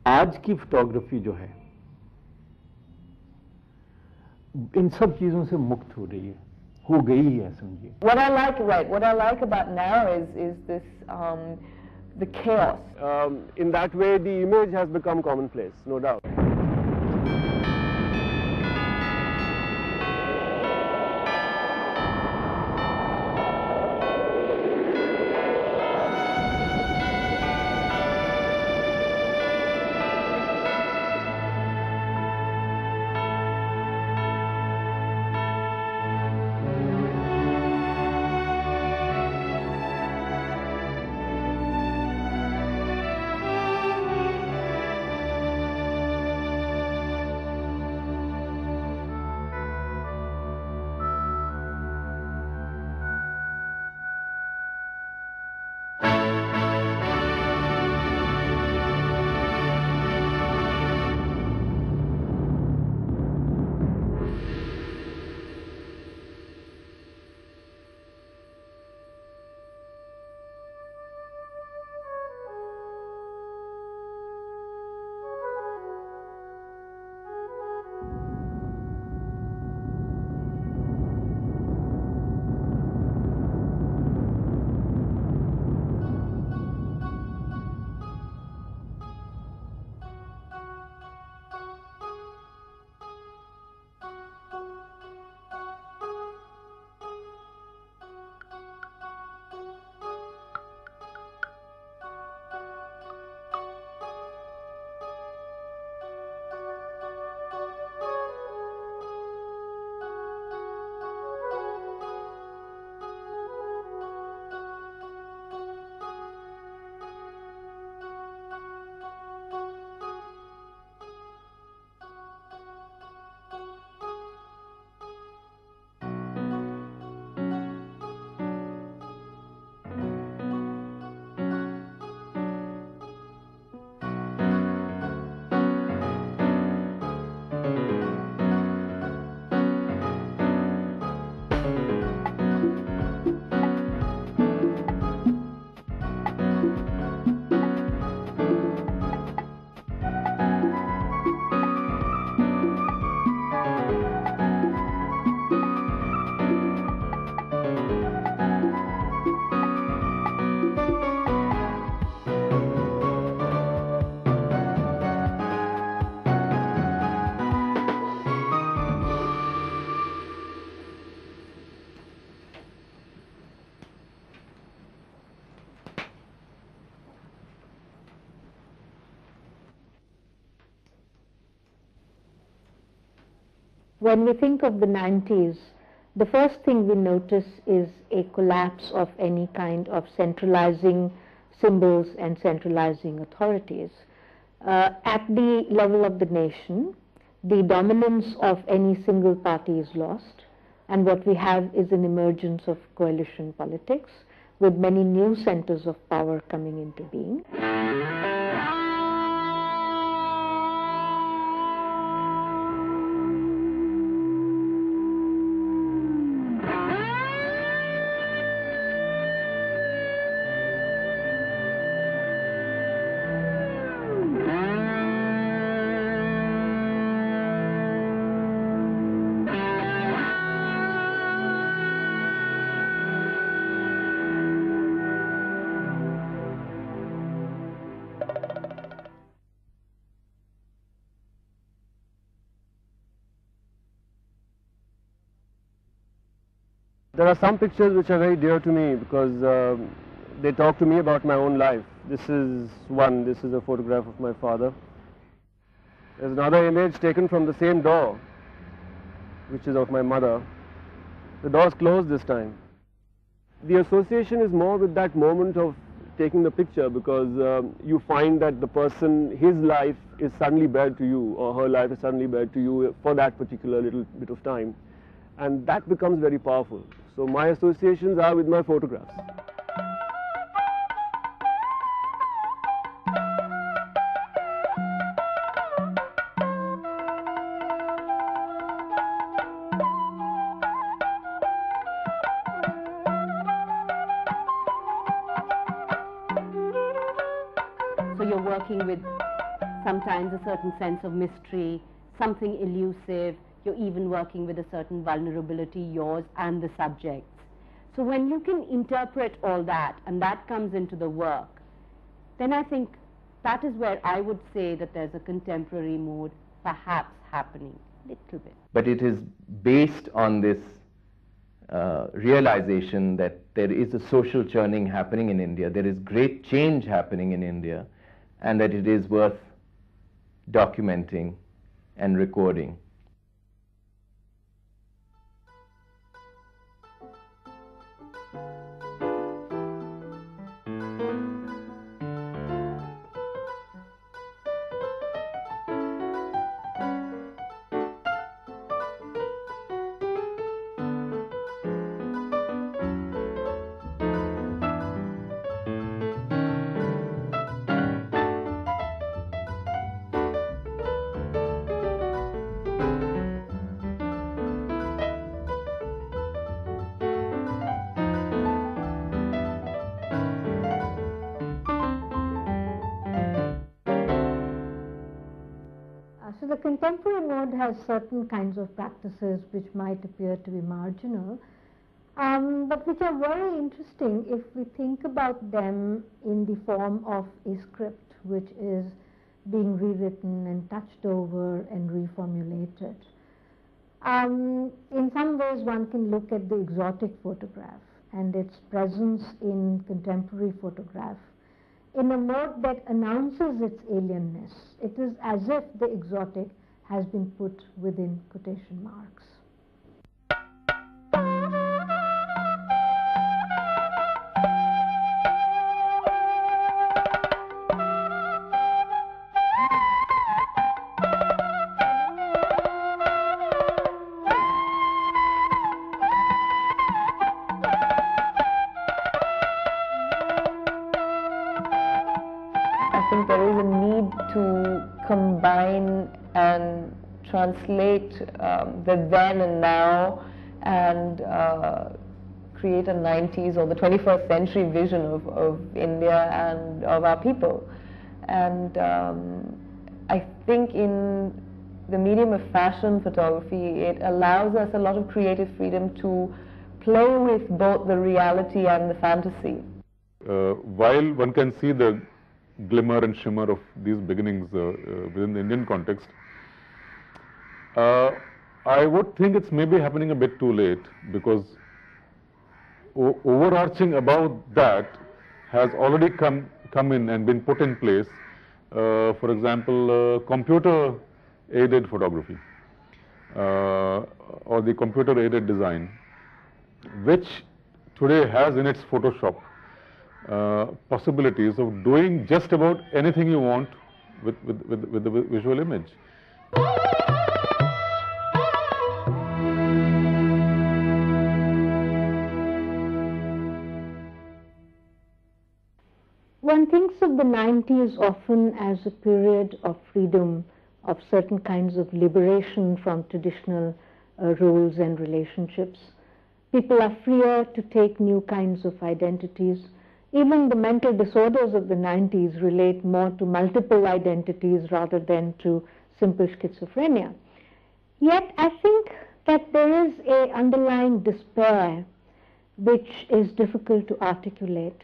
आज की फोटोग्राफी जो है इन सब चीजों से मुक्त हो रही है, हो गई है समझिए. What I like, right? What I like about now is this the chaos. In that way, the image has become commonplace, no doubt. When we think of the 90s, the first thing we notice is a collapse of any kind of centralizing symbols and centralizing authorities. At the level of the nation, the dominance of any single party is lost, and what we have is an emergence of coalition politics with many new centers of power coming into being. There are some pictures which are very dear to me because they talk to me about my own life. This is one, this is a photograph of my father. There's another image taken from the same door, which is of my mother. The door is closed this time. The association is more with that moment of taking the picture because you find that the person, his life is suddenly bared to you, or her life is suddenly bared to you for that particular little bit of time. And that becomes very powerful. So my associations are with my photographs. So you're working with sometimes a certain sense of mystery, something elusive. You're even working with a certain vulnerability, yours and the subject's. So when you can interpret all that, and that comes into the work, then I think that is where I would say that there's a contemporary mood perhaps happening a little bit. But it is based on this realization that there is a social churning happening in India, there is great change happening in India, and that it is worth documenting and recording. So the contemporary mode has certain kinds of practices which might appear to be marginal, but which are very interesting if we think about them in the form of a script which is being rewritten and touched over and reformulated. In some ways one can look at the exotic photograph and its presence in contemporary photograph in a mode that announces its alienness. It is as if the exotic has been put within quotation marks. I think there is a need to combine and translate the then and now and create a 90s or the 21st century vision of India and of our people. And I think in the medium of fashion photography, it allows us a lot of creative freedom to play with both the reality and the fantasy. While one can see the glimmer and shimmer of these beginnings within the Indian context, I would think it's maybe happening a bit too late, because overarching about that has already come in and been put in place. For example, computer-aided photography or the computer-aided design, which today has in its Photoshop possibilities of doing just about anything you want with the visual image. One thinks of the 90s often as a period of freedom, of certain kinds of liberation from traditional roles and relationships. People are freer to take new kinds of identities. Even the mental disorders of the 90s relate more to multiple identities rather than to simple schizophrenia. Yet I think that there is an underlying despair which is difficult to articulate.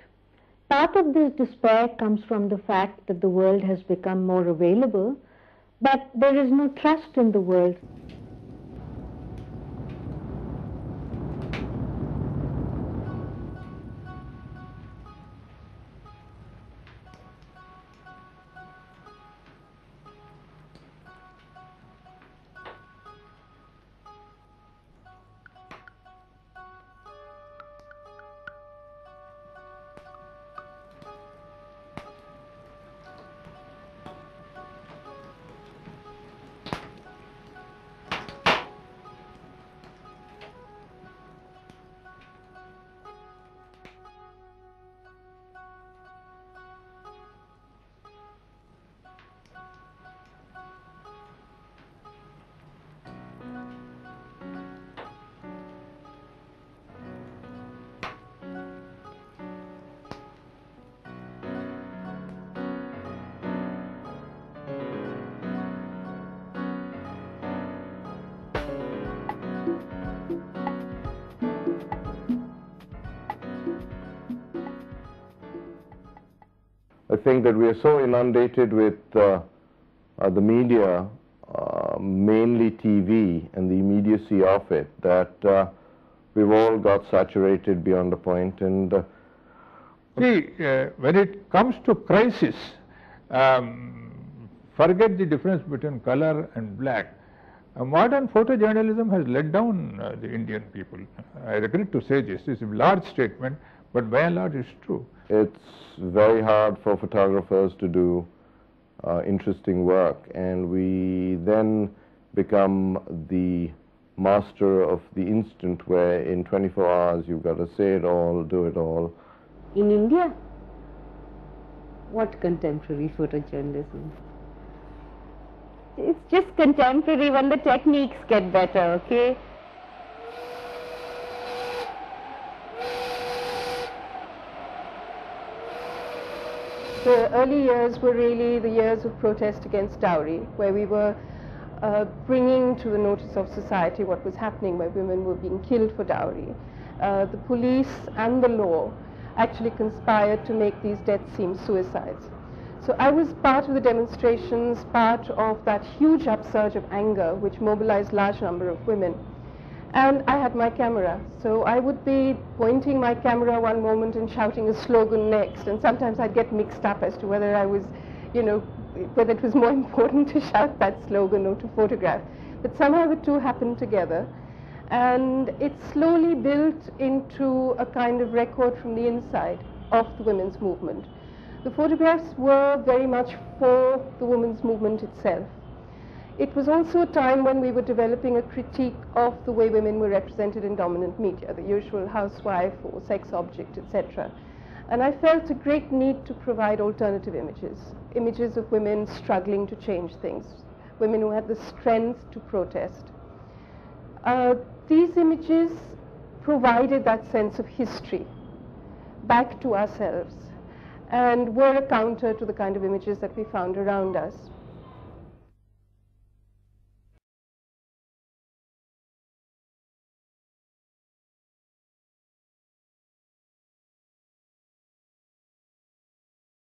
Part of this despair comes from the fact that the world has become more available, but there is no trust in the world. I think that we are so inundated with the media, mainly TV, and the immediacy of it, that we've all got saturated beyond a point. And see, when it comes to crisis, forget the difference between color and black. Modern photojournalism has let down the Indian people. I regret to say this. This is a large statement, but by and large it's true. It's very hard for photographers to do interesting work, and we then become the master of the instant, where in 24 hours you've got to say it all, do it all. In India, what contemporary photojournalism? It's just contemporary when the techniques get better, okay? The early years were really the years of protest against dowry, where we were bringing to the notice of society what was happening, where women were being killed for dowry. The police and the law actually conspired to make these deaths seem suicides. So I was part of the demonstrations, part of that huge upsurge of anger which mobilized large number of women. And I had my camera, so I would be pointing my camera one moment and shouting a slogan next, and sometimes I'd get mixed up as to whether I was, whether it was more important to shout that slogan or to photograph. But somehow the two happened together, and it slowly built into a kind of record from the inside of the women's movement. The photographs were very much for the women's movement itself. It was also a time when we were developing a critique of the way women were represented in dominant media, the usual housewife or sex object, etc. And I felt a great need to provide alternative images, images of women struggling to change things, women who had the strength to protest. These images provided that sense of history back to ourselves, and were a counter to the kind of images that we found around us.